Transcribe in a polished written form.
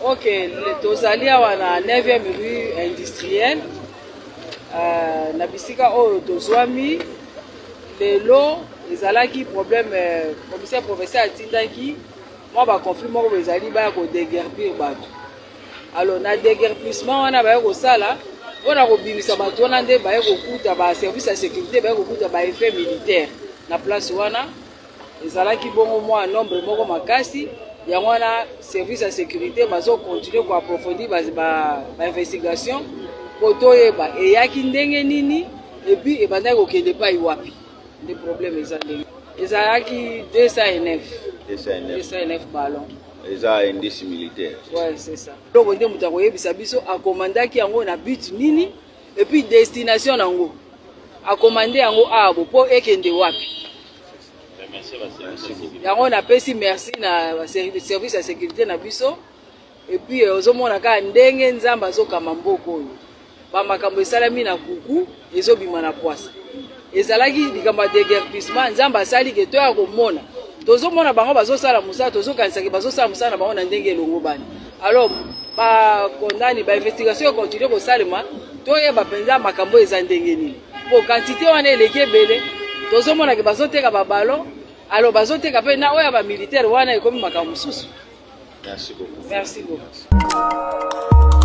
Ok, tozali awa na 9e rue industrielle. Na bisika oyo tozwami lelo ezalaki problème commissaire provincial atindaki moi ba conflit moko ezali ba ko déguerpir bato. Alors na déguerpissement wana ba ko sala wana ko bimisa bato wana nde ba ko kuta ba service ya sécurité ba ko kuta ba effet militaire na place wana ezalaki bongo moi nombre moko makasi ya wana service ya sécurité bazo continuer ko approfondir ba investigation kotoyeba eyaki ndenge nini et puis ebandaki kokende pa iwapi des problèmes ezalaki 209 ballons. Eza indice militaire. Ouais, c'est ça. Donc on muta koyebisa biso akomandaki yango na but nini et puis destination nango. Akomande yango abo po ekende wapi. Yango na pesi merci na service ya sécurité na biso et puis ozomona ka ndenge nzamba azokama mboko oyo. Ba makambo esalami na kuku ezobima na poisa. Ezalaki likambo ya déguerpissement nzamba asali ke to ya komona. Tozomona bango bazosala musala tozokanisa ke bazosala musala na bango na ndenge elongo bani. Alors ba condamné ba investigation continue ko salema toyeba penza makambo eza ndenge nini. Po quantité wana eleki ebele tozomona ke bazoteka ba ballon alors bazoteka pe na oya ba militaire wana ekomi makambo susu. Merci beaucoup. Merci beaucoup.